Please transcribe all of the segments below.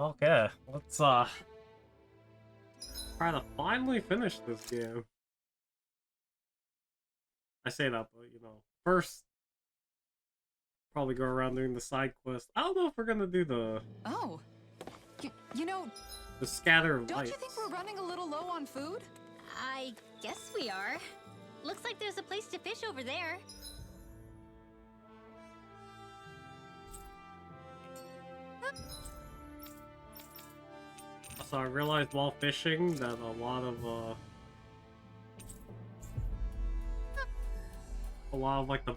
Okay, let's try to finally finish this game. I say that, but you know, first probably go around doing the side quest. I don't know if we're gonna do the Oh, you know, scatter of don't lights. you think we're running a little low on food? I guess we are. Looks like there's a place to fish over there. So I realized while fishing that a lot of like the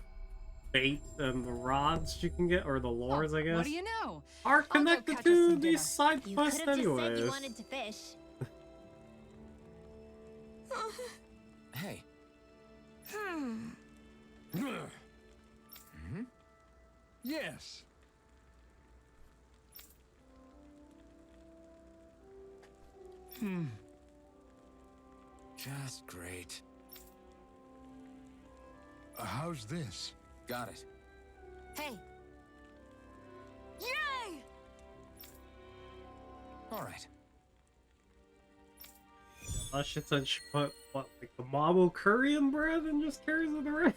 bait and the rods you can get, or the lures, I guess, What do you know? are I'll go connected catch us to some dinner. these side You quests could have just said anyways. you wanted to fish. Hey. Yes. Just great. How's this? Got it. Hey. Yay! All right. That shit said she put what, like the marble curry in bread and just carries it around.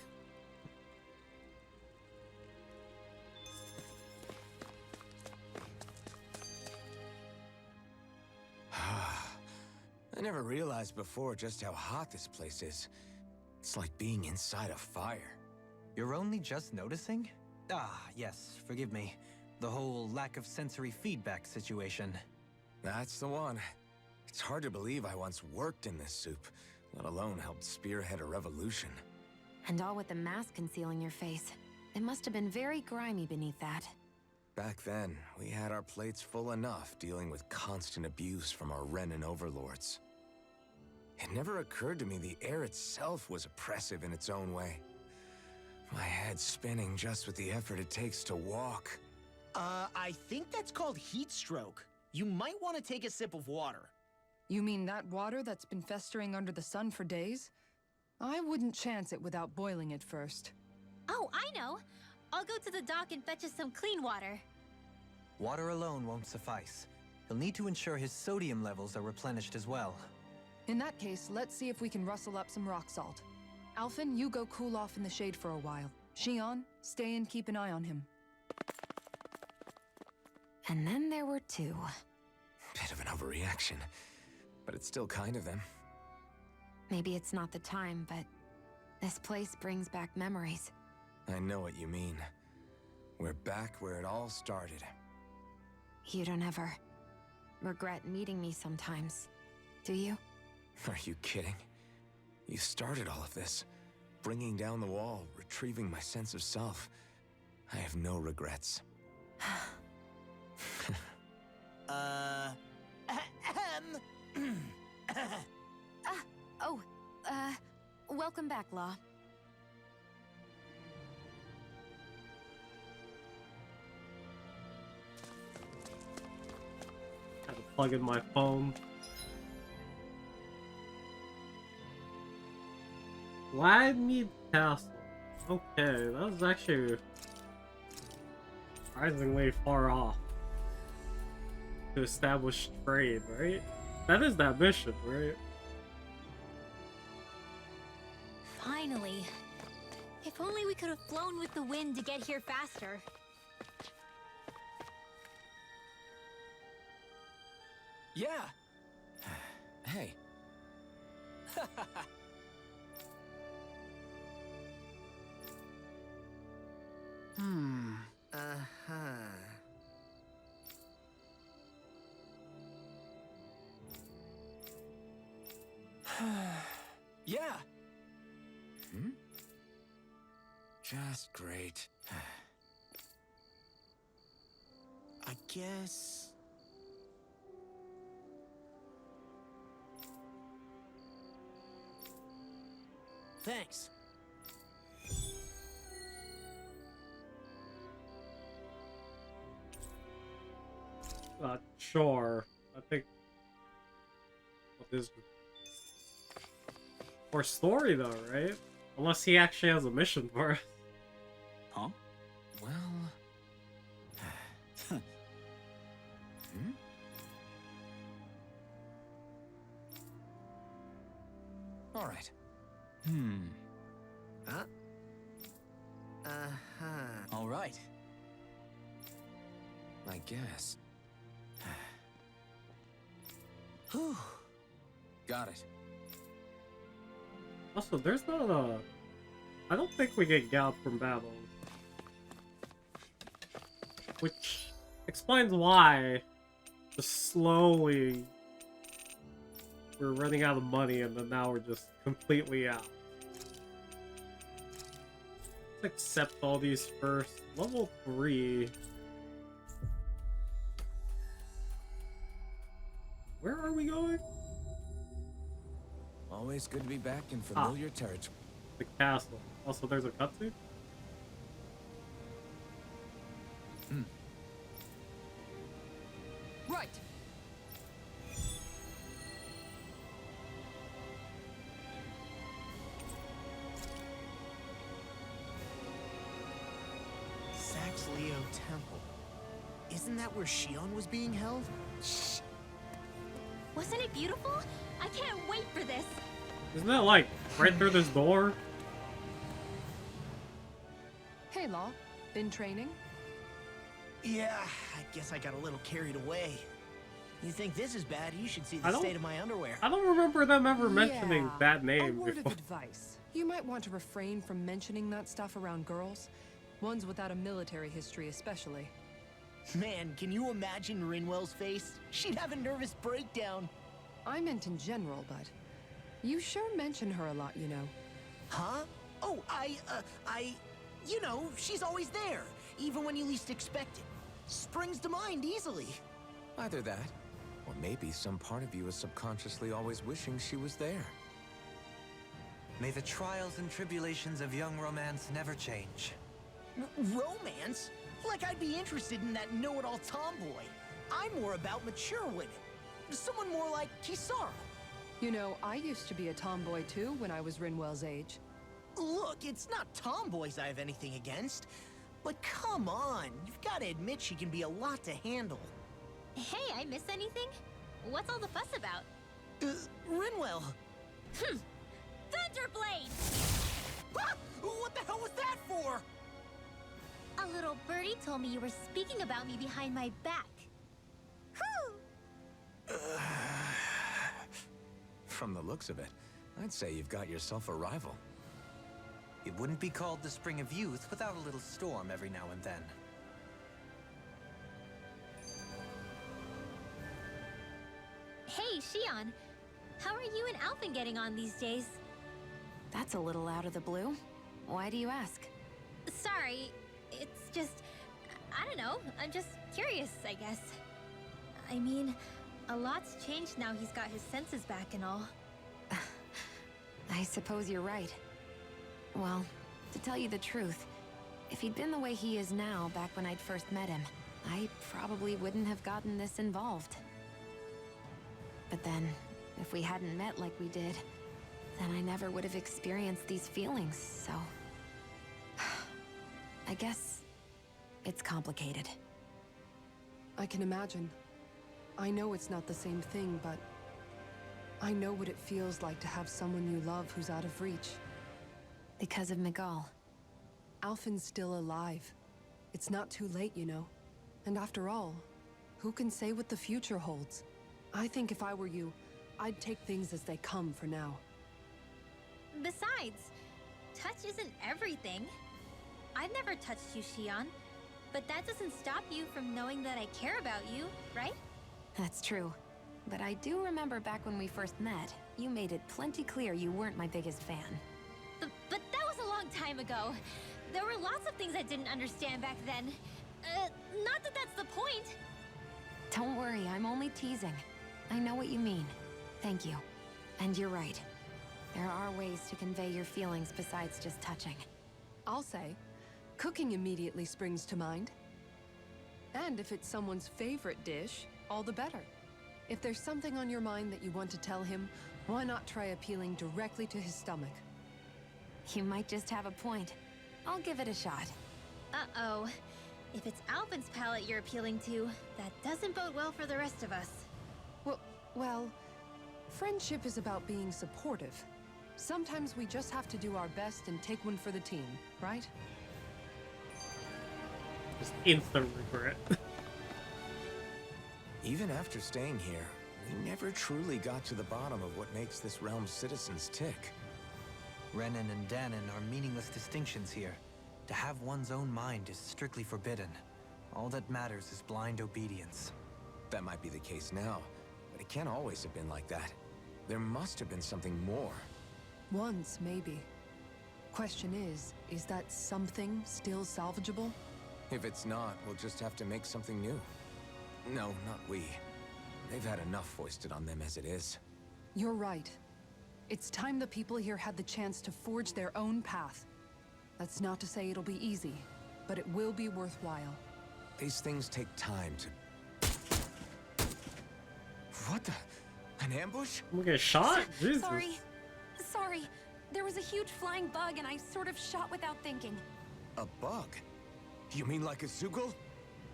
I never realized before just how hot this place is. It's like being inside a fire. You're only just noticing? Ah, yes, forgive me. The whole lack of sensory feedback situation. That's the one. It's hard to believe I once worked in this soup, let alone helped spearhead a revolution. And all with the mask concealing your face. It must have been very grimy beneath that. Back then, we had our plates full enough dealing with constant abuse from our Renan overlords. It never occurred to me the air itself was oppressive in its own way. My head's spinning just with the effort it takes to walk. I think that's called heat stroke. You might want to take a sip of water. You mean that water that's been festering under the sun for days? I wouldn't chance it without boiling it first. Oh, I know. I'll go to the dock and fetch us some clean water. Water alone won't suffice. He'll need to ensure his sodium levels are replenished as well. In that case, let's see if we can rustle up some rock salt. Alphen, you go cool off in the shade for a while. Shion, stay and keep an eye on him. And then there were two. Bit of an overreaction, but it's still kind of them. Maybe it's not the time, but this place brings back memories. I know what you mean. We're back where it all started. You don't ever regret meeting me sometimes, do you? Are you kidding? You started all of this. Bringing down the wall, retrieving my sense of self. I have no regrets. Welcome back, Law. Had to plug in my phone. Gladmead Castle. Okay, that was actually surprisingly far off to establish trade, right? That is that mission, right? Finally. If only we could have flown with the wind to get here faster. Yeah. Hey. Yeah. Just great. I guess... Thanks. Sure. I think what is for story though, right? Unless he actually has a mission for us. Well... All right. Huh? Uh-huh. All right. I guess. Whew. Got it. Also, there's not a... I don't think we get Gallop from battles. Which explains why just slowly we're running out of money and then now we're just completely out. Let's accept all these first. Level 3. Where are we going? Always good to be back in familiar territory. The castle. Also, there's a cutscene? Right. Sax Leo Temple. Isn't that where Shion was being held? Shh. Wasn't it beautiful? I can't wait for this. Isn't that like right through this door? Hey, Law. Been training? Yeah, I guess I got a little carried away. You think this is bad? You should see I the don't- state of my underwear. I don't remember them ever mentioning Yeah, that name A word before. of advice. You might want to refrain from mentioning that stuff around girls. Ones without a military history especially. Man, can you imagine Rinwell's face? She'd have a nervous breakdown. I meant in general, but you sure mention her a lot, you know. Huh? Oh, you know, she's always there, even when you least expect it. Springs to mind easily. Either that, or maybe some part of you is subconsciously always wishing she was there. May the trials and tribulations of young romance never change. Romance? Like I'd be interested in that know-it-all tomboy. I'm more about mature women. Someone more like Kisara. You know, I used to be a tomboy too when I was Rinwell's age. Look, it's not tomboys I have anything against. But come on, you've got to admit she can be a lot to handle. Hey, I miss anything? What's all the fuss about? Rinwell. Thunderblade! Ah! What the hell was that for? A little birdie told me you were speaking about me behind my back. Whew! From the looks of it, I'd say you've got yourself a rival. It wouldn't be called the Spring of Youth without a little storm every now and then. Hey, Shion. How are you and Alphen getting on these days? That's a little out of the blue. Why do you ask? Sorry, it's just... I don't know, I'm just curious, I guess. I mean, a lot's changed now he's got his senses back and all. I suppose you're right. Well, to tell you the truth, if he'd been the way he is now back when I'd first met him, I probably wouldn't have gotten this involved. But then, if we hadn't met like we did, then I never would have experienced these feelings, so... I guess it's complicated. I can imagine. I know it's not the same thing, but I know what it feels like to have someone you love who's out of reach. Because of Miguel. Alphen's still alive. It's not too late, you know. And after all, who can say what the future holds? I think if I were you, I'd take things as they come for now. Besides, touch isn't everything. I've never touched you, Shion, but that doesn't stop you from knowing that I care about you, right? That's true. But I do remember back when we first met, you made it plenty clear you weren't my biggest fan. But that was a long time ago. There were lots of things I didn't understand back then. Not that that's the point. Don't worry, I'm only teasing. I know what you mean. Thank you. And you're right. There are ways to convey your feelings besides just touching. I'll say, cooking immediately springs to mind. And if it's someone's favorite dish, all the better. If there's something on your mind that you want to tell him, why not try appealing directly to his stomach? You might just have a point. I'll give it a shot. Uh-oh. If it's Alphen's palate you're appealing to, that doesn't bode well for the rest of us. Well, friendship is about being supportive. Sometimes we just have to do our best and take one for the team, right? Just instant regret. Even after staying here, we never truly got to the bottom of what makes this realm's citizens tick. Renan and Danon are meaningless distinctions here. To have one's own mind is strictly forbidden. All that matters is blind obedience. That might be the case now, but it can't always have been like that. There must have been something more. Once, maybe. Question is that something still salvageable? If it's not, we'll just have to make something new. No, not we. They've had enough foisted on them as it is. You're right. It's time the people here had the chance to forge their own path. That's not to say it'll be easy, but it will be worthwhile. These things take time to... What the? An ambush? We get shot? Jesus. Sorry. There was a huge flying bug and I sort of shot without thinking. A bug? You mean like a Zoogle?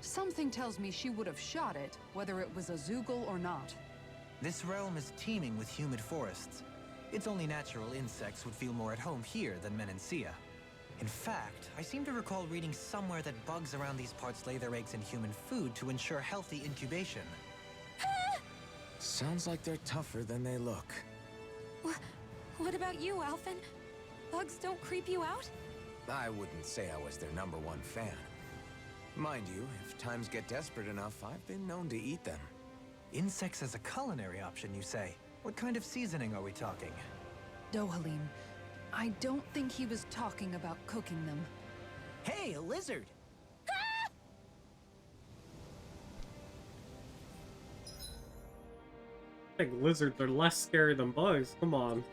Something tells me she would have shot it, whether it was a Zoogle or not. This realm is teeming with humid forests. It's only natural insects would feel more at home here than Menancia. In fact, I seem to recall reading somewhere that bugs around these parts lay their eggs in human food to ensure healthy incubation. Sounds like they're tougher than they look. What about you, Alphen? Bugs don't creep you out? I wouldn't say I was their #1 fan. Mind you, if times get desperate enough, I've been known to eat them. Insects as a culinary option, you say? What kind of seasoning are we talking? Dohalim, I don't think he was talking about cooking them. Hey, a lizard! I think lizards are less scary than bugs. Come on.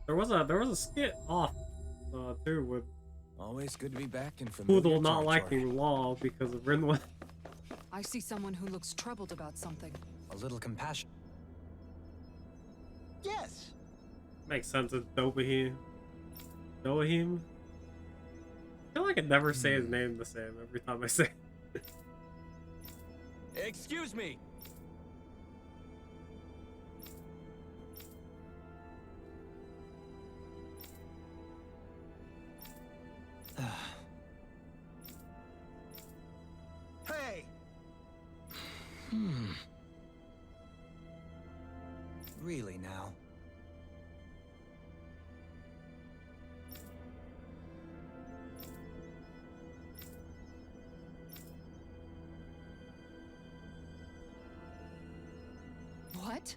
There was a skit off too with Always good to be back in familiar Poodle not territory. liking Law because of Rinwin. I see someone who looks troubled about something. A little compassion. Yes! Makes sense. It's Dohahim. Dohahim. I feel like I never say his name the same every time I say it. Excuse me! Hey! Really now? What?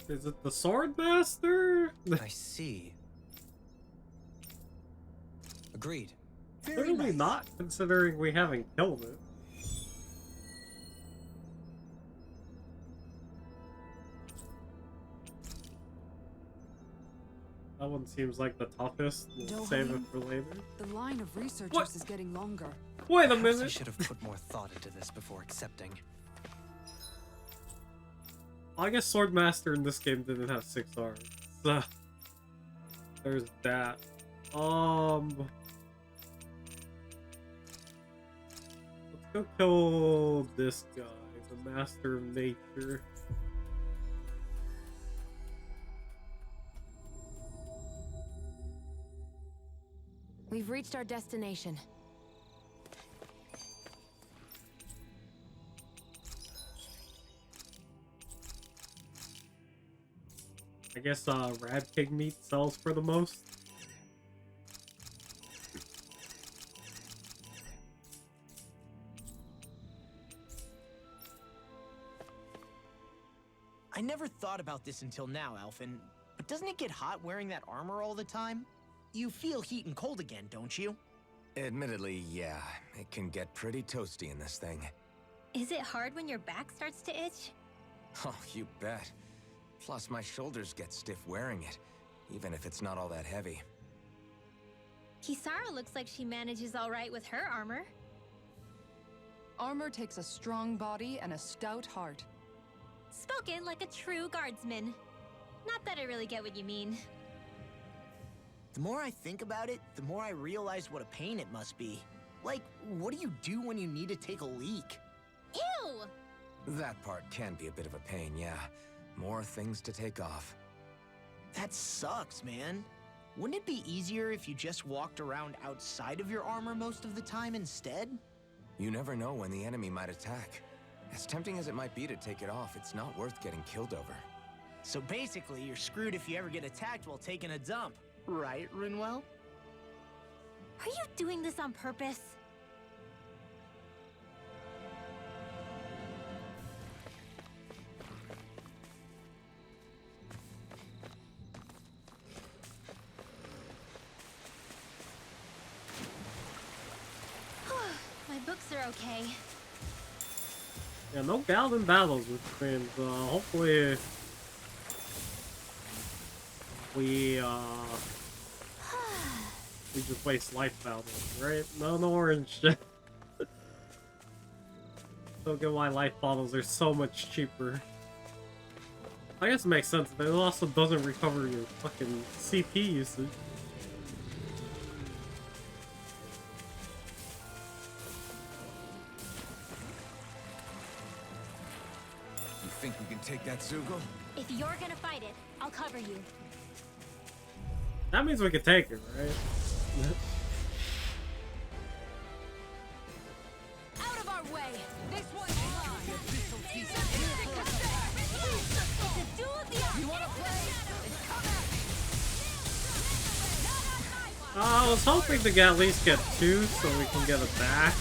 Is it the Sword Master? I see. Agreed. Very Clearly nice. not, considering we haven't killed it. That one seems like the toughest. We'll save it for later. The line of researchers What? is getting longer. Wait a Perhaps I minute! should have put more thought into this before accepting. I guess Swordmaster in this game didn't have 6 arms. So, there's that. Let's go kill this guy, the Master of Nature. We've reached our destination. I guess Rad Pig meat sells for the most. I never thought about this until now, Alphen, but doesn't it get hot wearing that armor all the time? You feel heat and cold again, don't you? Admittedly, yeah. It can get pretty toasty in this thing. Is it hard when your back starts to itch? Oh, you bet. Plus, my shoulders get stiff wearing it, even if it's not all that heavy. Kisara looks like she manages all right with her armor. Armor takes a strong body and a stout heart. Spoken like a true guardsman. Not that I really get what you mean. The more I think about it, the more I realize what a pain it must be. Like, what do you do when you need to take a leak? Ew! That part can be a bit of a pain, yeah. More things to take off. That sucks, man. Wouldn't it be easier if you just walked around outside of your armor most of the time instead? You never know when the enemy might attack. As tempting as it might be to take it off, it's not worth getting killed over. So basically, you're screwed if you ever get attacked while taking a dump. Right, Rinwell? Are you doing this on purpose? My books are okay. Yeah, no Galvin battles, which means hopefully we just waste life battles, right? No orange. Don't get why life bottles are so much cheaper. I guess it makes sense, but it also doesn't recover your fucking CP usage. You think we can take that Zoogle? If you're gonna fight it, I'll cover you. That means we can take it, right? Out of our way! This one's mine! It's a duel of the arts. You wanna play? I was hoping to at least get 2 so we can get it back.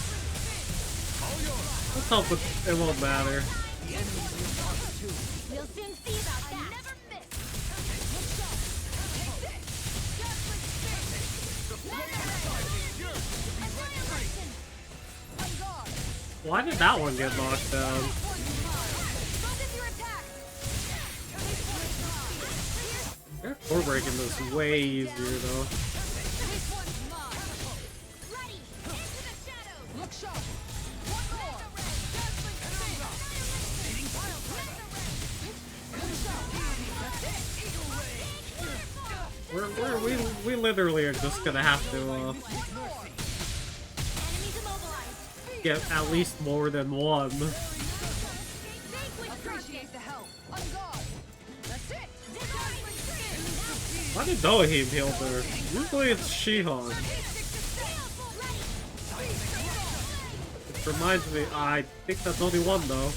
Let's hope it won't matter. We'll soon see about that. Never miss. Why did that one get knocked down? Their core breaking is way easier though. We literally are just gonna have to get at least more than one. Why did Dohim heal there? Usually it's Shihan. It reminds me, I think that's only one though.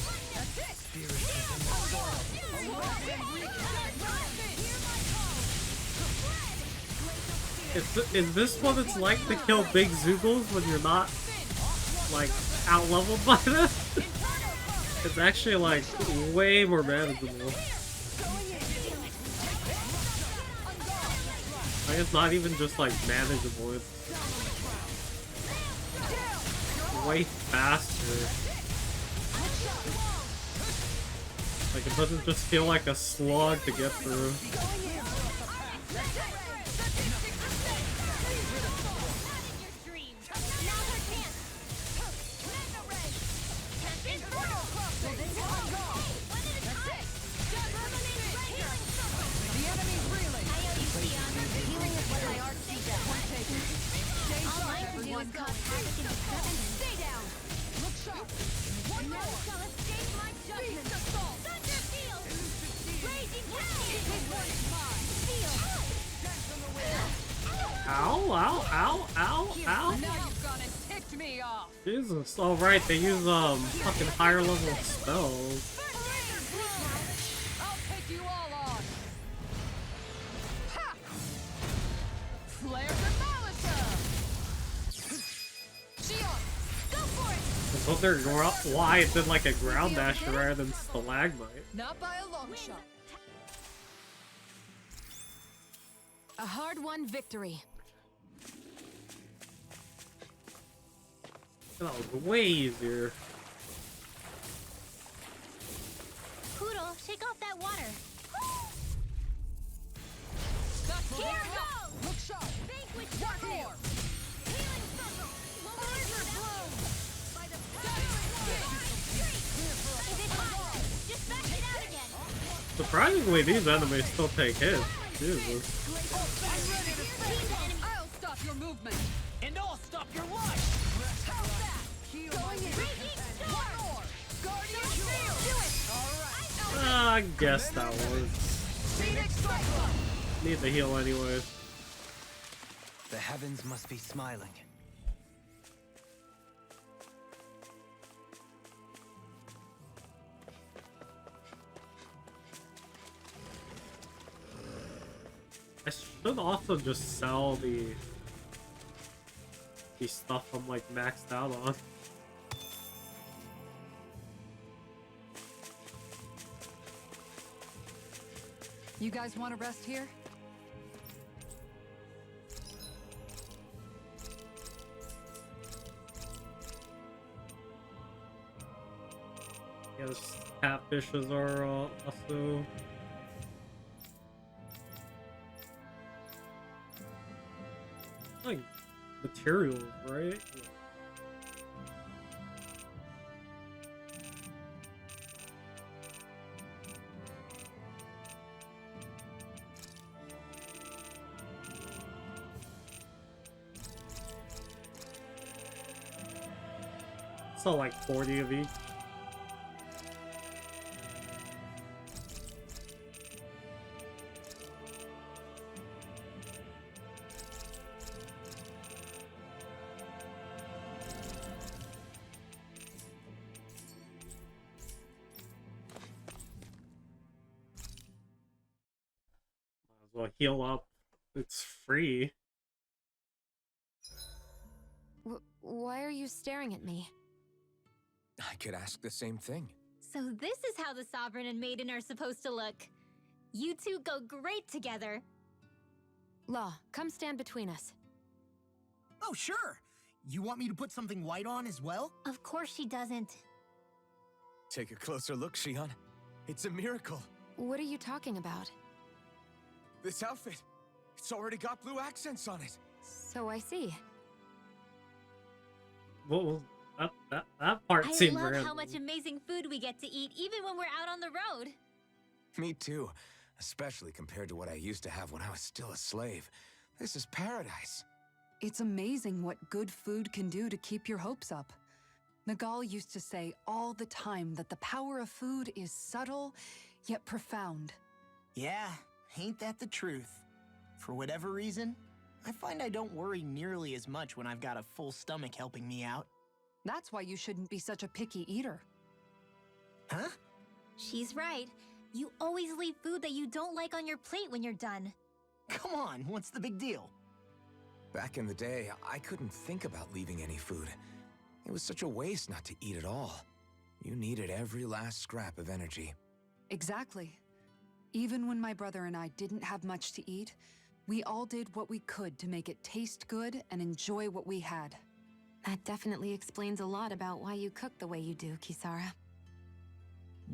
Is this what it's like to kill big Zoogles when you're not, like, out-leveled by them? It's actually, like, way more manageable. Like, it's not even just, like, manageable, it's way faster. Like, it doesn't just feel like a slog to get through. Ow, ow, ow, ow, ow. Jesus, alright, they use fucking higher level spells. I'll take you all on. Ha! Flares and Shion, go for it. I wonder why it did like a ground dash rather than stalagmite. Not by a long shot. A hard-won victory. That was way easier. Poodle, shake off that water. Here goes! Look sharp! Vanquish Dark Dark Orb! Healing circle! Laser bloom! By the power of the Is it hot? Just back it out again! Surprisingly, these enemies still take hits. Jesus. I'll stop your movement. And I'll stop your life! How's that? Going in. One more! Guardian Shield! Do it. I guess that was. Phoenix Cyclone! Need the heal anyways. The heavens must be smiling. I should also just sell the stuff I'm like maxed out on. You guys want to rest here? Yeah, those catfishes are also. Like materials, right? So like 40 of each. Well, heal up. It's free. Why are you staring at me? I could ask the same thing. So this is how the Sovereign and Maiden are supposed to look. You two go great together. Law, come stand between us. Oh, sure! You want me to put something white on as well? Of course she doesn't. Take a closer look, Shion. It's a miracle. What are you talking about? This outfit, it's already got blue accents on it. So I see. Well, that part I seemed love random. how much amazing food we get to eat even when we're out on the road. Me too, especially compared to what I used to have when I was still a slave. This is paradise. It's amazing what good food can do to keep your hopes up. Nagal used to say all the time that the power of food is subtle, yet profound. Yeah, ain't that the truth? For whatever reason, I find I don't worry nearly as much when I've got a full stomach helping me out. That's why you shouldn't be such a picky eater. Huh? She's right. You always leave food that you don't like on your plate when you're done. Come on, what's the big deal? Back in the day, I couldn't think about leaving any food. It was such a waste not to eat at all. You needed every last scrap of energy. Exactly. Even when my brother and I didn't have much to eat, we all did what we could to make it taste good and enjoy what we had. That definitely explains a lot about why you cook the way you do, Kisara.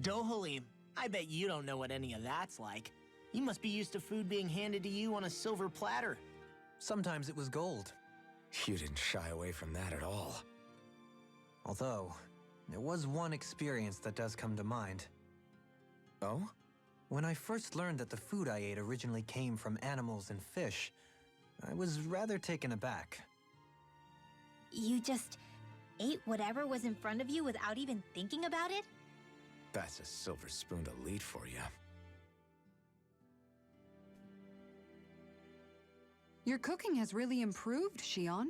Dohalim, I bet you don't know what any of that's like. You must be used to food being handed to you on a silver platter. Sometimes it was gold. You didn't shy away from that at all. Although, there was one experience that does come to mind. Oh? When I first learned that the food I ate originally came from animals and fish, I was rather taken aback. You just ate whatever was in front of you without even thinking about it? That's a silver spoon elite for you. Your cooking has really improved, Shion.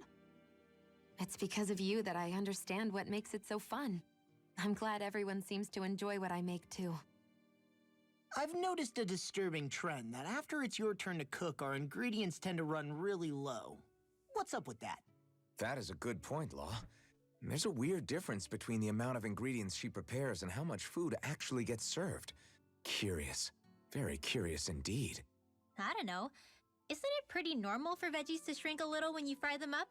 It's because of you that I understand what makes it so fun. I'm glad everyone seems to enjoy what I make too. I've noticed a disturbing trend that after it's your turn to cook, our ingredients tend to run really low. What's up with that? That is a good point, Law. There's a weird difference between the amount of ingredients she prepares and how much food actually gets served. Curious. Very curious indeed. I don't know. Isn't it pretty normal for veggies to shrink a little when you fry them up?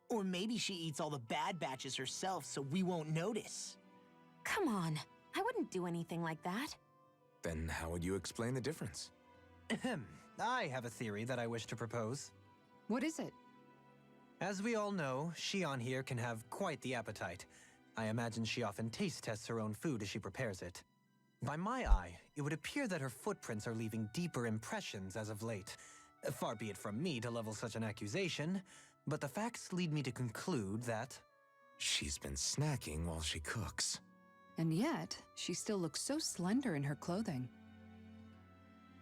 Or maybe she eats all the bad batches herself so we won't notice. Come on, I wouldn't do anything like that. Then how would you explain the difference? Ahem. I have a theory that I wish to propose. What is it? As we all know, Shion here can have quite the appetite. I imagine she often taste tests her own food as she prepares it. By my eye, it would appear that her footprints are leaving deeper impressions as of late. Far be it from me to level such an accusation, but the facts lead me to conclude that... She's been snacking while she cooks. And yet, she still looks so slender in her clothing.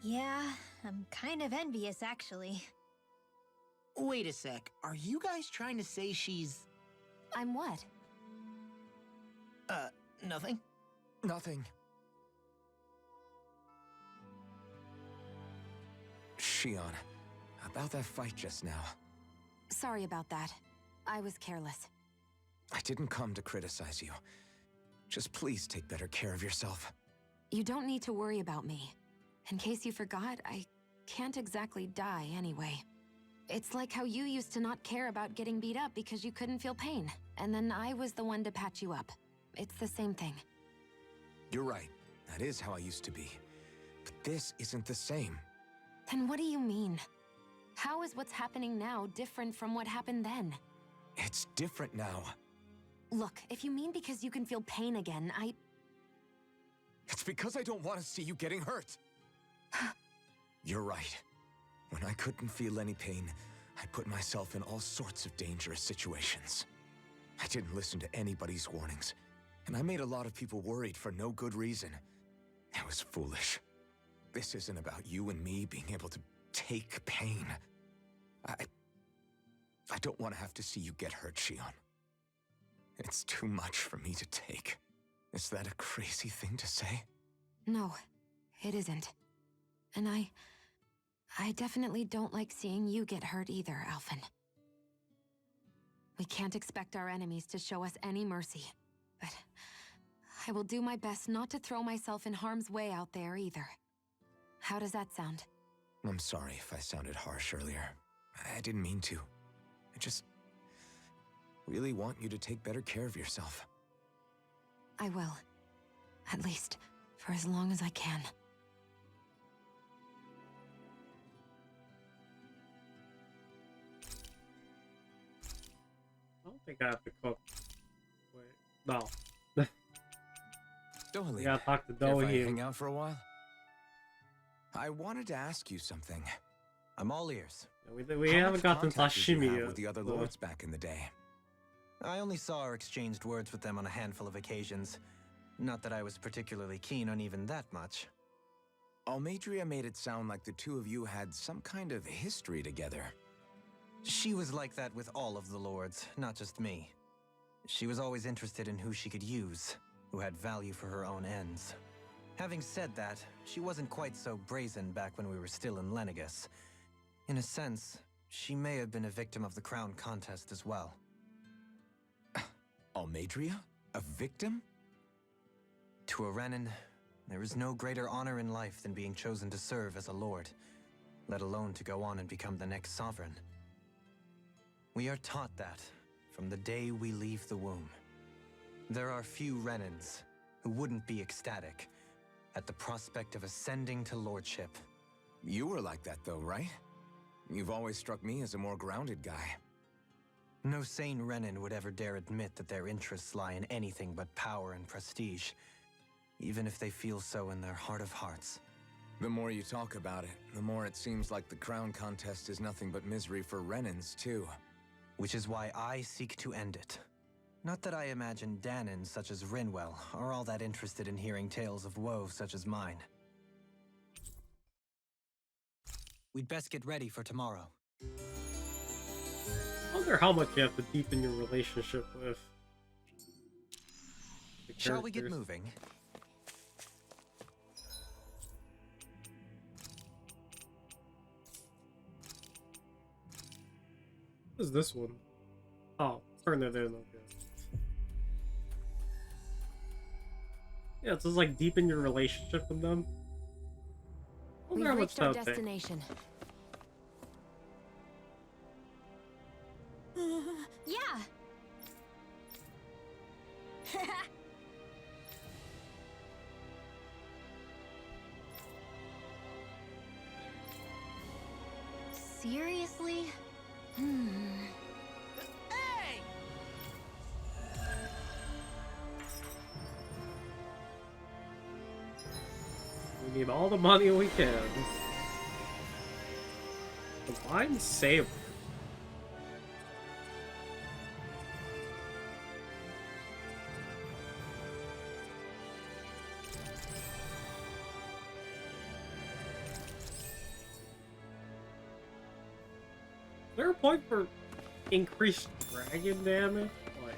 Yeah, I'm kind of envious, actually. Wait a sec. Are you guys trying to say she's... I'm what? Nothing? Nothing. Shion, about that fight just now. Sorry about that. I was careless. I didn't come to criticize you. Just please take better care of yourself. You don't need to worry about me. In case you forgot, I can't exactly die anyway. It's like how you used to not care about getting beat up because you couldn't feel pain, and then I was the one to patch you up. It's the same thing. You're right. That is how I used to be. But this isn't the same. Then what do you mean? How is what's happening now different from what happened then? It's different now. Look, if you mean because you can feel pain again, It's because I don't want to see you getting hurt. You're right. When I couldn't feel any pain, I put myself in all sorts of dangerous situations. I didn't listen to anybody's warnings, and I made a lot of people worried for no good reason. It was foolish. This isn't about you and me being able to take pain. I don't want to have to see you get hurt, Shion. It's too much for me to take. Is that a crazy thing to say? No, it isn't. And I definitely don't like seeing you get hurt either, Alphen. We can't expect our enemies to show us any mercy, but I will do my best not to throw myself in harm's way out there either. How does that sound? I'm sorry if I sounded harsh earlier. I didn't mean to. I just really want you to take better care of yourself. I will. At least, for as long as I can. I don't think I have to cook. Wait, no. Dohalim, We gotta talk to care if I Dohalim. hang out for a while? I wanted to ask you something. I'm all ears. Yeah, we How haven't much gotten contact did you sashimi have yet. with the other so- lords back in the day. I only saw or exchanged words with them on a handful of occasions. Not that I was particularly keen on even that much. Almadria made it sound like the two of you had some kind of history together. She was like that with all of the lords, not just me. She was always interested in who she could use, who had value for her own ends. Having said that, she wasn't quite so brazen back when we were still in Lenegus. In a sense, she may have been a victim of the crown contest as well. Almadria? A victim? To a Renin, there is no greater honor in life than being chosen to serve as a lord, let alone to go on and become the next sovereign. We are taught that from the day we leave the womb. There are few Renins who wouldn't be ecstatic at the prospect of ascending to lordship. You were like that though, right? You've always struck me as a more grounded guy. No sane Renin would ever dare admit that their interests lie in anything but power and prestige, even if they feel so in their heart of hearts. The more you talk about it, the more it seems like the crown contest is nothing but misery for Renins, too. Which is why I seek to end it. Not that I imagine Danins such as Rinwell are all that interested in hearing tales of woe such as mine. We'd best get ready for tomorrow. I wonder how much you have to deepen your relationship with the Shall we get characters. moving? What is this one? Oh, turn it in, okay. Yeah, it's just like deepen your relationship with them. I wonder We've how much reached our that would take. destination. Yeah. Seriously? Hey! We need all the money we can. Divine Saber. Is there a point for increased dragon damage? Like,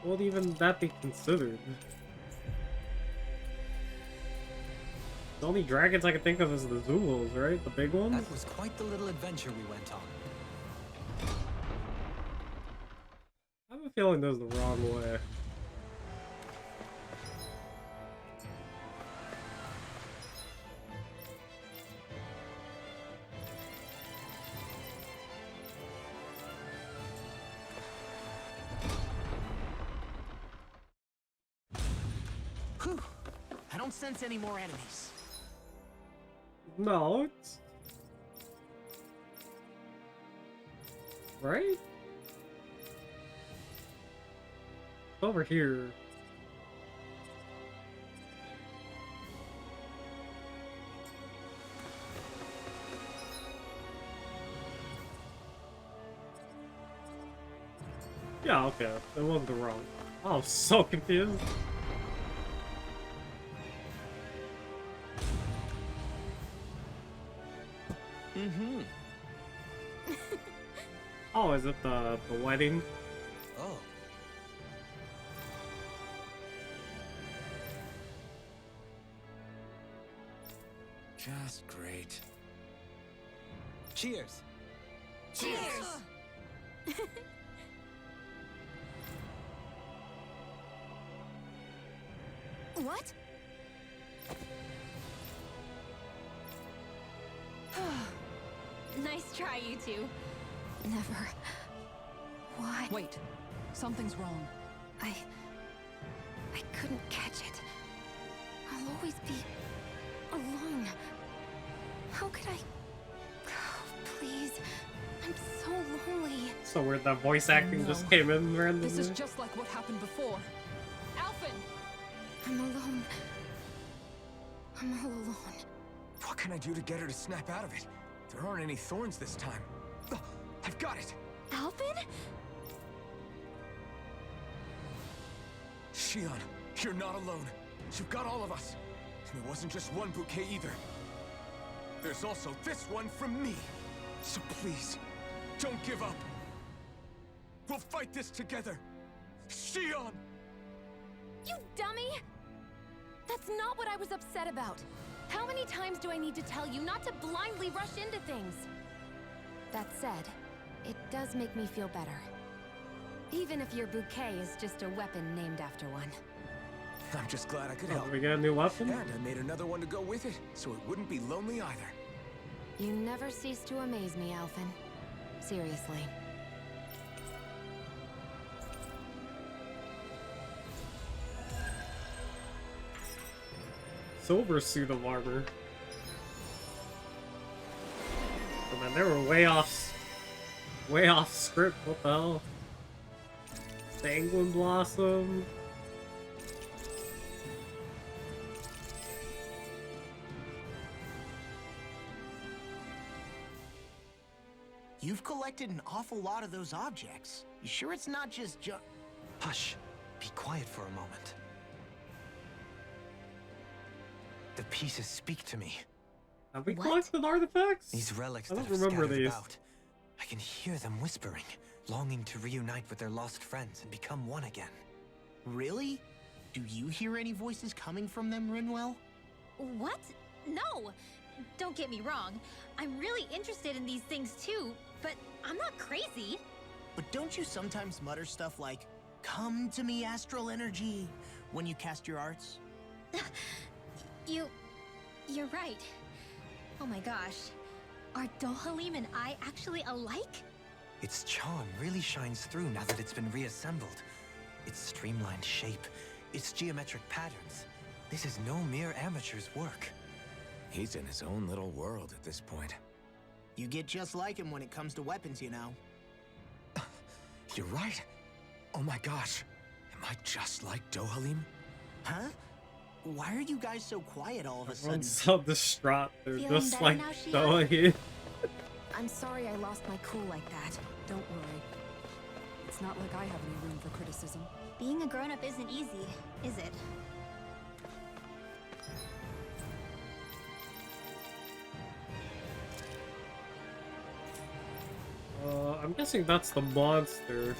would even that be considered? The only dragons I can think of is the Zulus, right? The big ones? That was quite the little adventure we went on. I have a feeling this is the wrong way. Whew. I don't sense any more enemies. No, it's... right? Over here. Yeah, okay. That wasn't the wrong. I was so confused. Mm-hmm. Oh, is it the wedding? Oh, Just great. cheers. Cheers! What? Nice try, you two. Never. Why? Wait. Something's wrong. I couldn't catch it. I'll always be alone. How could I? Oh, please. I'm so lonely. So weird that voice acting just came in randomly. This is just like what happened before. Alphen! I'm alone. I'm all alone. What can I do to get her to snap out of it? There aren't any thorns this time. Oh, I've got it! Alphen? Shion, you're not alone. You've got all of us. And it wasn't just one bouquet either. There's also this one from me. So please, don't give up. We'll fight this together. Shion! You dummy! That's not what I was upset about. How many times do I need to tell you not to blindly rush into things? That said, it does make me feel better. Even if your bouquet is just a weapon named after one. I'm just glad I could Oh, help. we got a new weapon? And I made another one to go with it, so it wouldn't be lonely either. You never cease to amaze me, Alphen. Seriously. Silver suit of armor. Oh man, they were way off script. What the hell? Sanguine Blossom. You've collected an awful lot of those objects. You sure it's not just Hush. Be quiet for a moment. The pieces speak to me. Have we What? collected artifacts? These relics I that don't are remember scattered these. about. I can hear them whispering, longing to reunite with their lost friends and become one again. Really? Do you hear any voices coming from them, Rinwell? What? No! Don't get me wrong. I'm really interested in these things too, but I'm not crazy. But don't you sometimes mutter stuff like, "Come to me, astral energy," when you cast your arts? You're right. Oh my gosh. Are Dohalim and I actually alike? Its charm really shines through now that it's been reassembled. Its streamlined shape, its geometric patterns. This is no mere amateur's work. He's in his own little world at this point. You get just like him when it comes to weapons, you know. You're right. Oh my gosh. Am I just like Dohalim? Huh? Why are you guys so quiet all of a sudden? Everyone's so distraught. They're Feeling just better like now, Shion? Dohalim. I'm sorry I lost my cool like that. Don't worry. It's not like I have any room for criticism. Being a grown-up isn't easy, is it? I'm guessing that's the monster.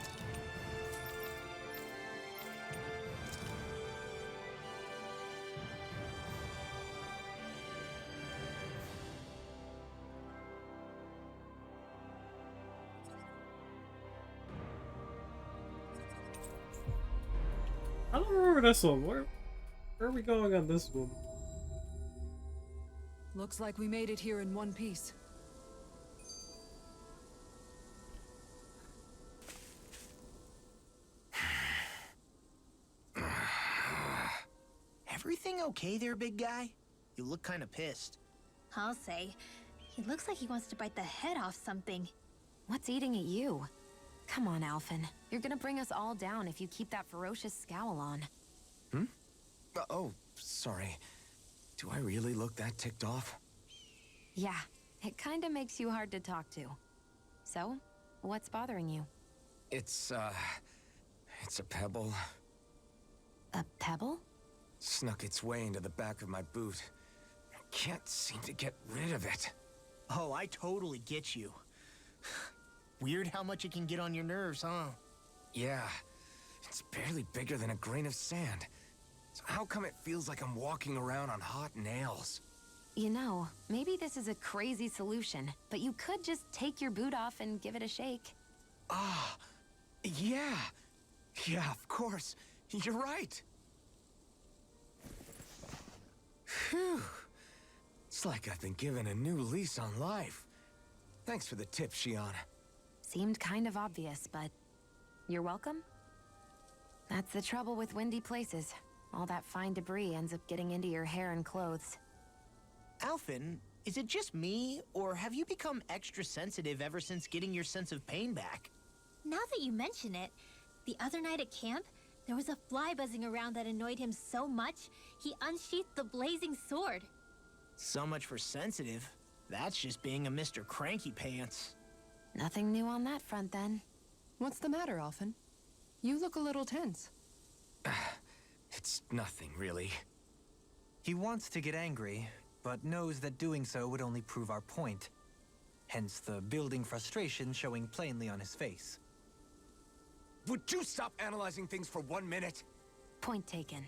I don't remember this one. Where are we going on this one? Looks like we made it here in one piece. Everything okay there, big guy? You look kind of pissed. I'll say. He looks like he wants to bite the head off something. What's eating at you? Come on, Alphen. You're gonna bring us all down if you keep that ferocious scowl on. Oh, sorry. Do I really look that ticked off? Yeah, it kinda makes you hard to talk to. So, what's bothering you? It's a pebble. A pebble? Snuck its way into the back of my boot. I can't seem to get rid of it. Oh, I totally get you. Weird how much it can get on your nerves, huh? Yeah, it's barely bigger than a grain of sand. So how come it feels like I'm walking around on hot nails? You know, maybe this is a crazy solution, but you could just take your boot off and give it a shake. Ah, yeah. Yeah, of course. You're right. Phew. It's like I've been given a new lease on life. Thanks for the tip, Shion. Seemed kind of obvious, but you're welcome? That's the trouble with windy places. All that fine debris ends up getting into your hair and clothes. Alphen, is it just me, or have you become extra sensitive ever since getting your sense of pain back? Now that you mention it, the other night at camp, there was a fly buzzing around that annoyed him so much, he unsheathed the blazing sword. So much for sensitive. That's just being a Mr. Cranky Pants. Nothing new on that front, then. What's the matter, Alphen? You look a little tense. It's nothing, really. He wants to get angry, but knows that doing so would only prove our point. Hence the building frustration showing plainly on his face. Would you stop analyzing things for 1 minute? Point taken.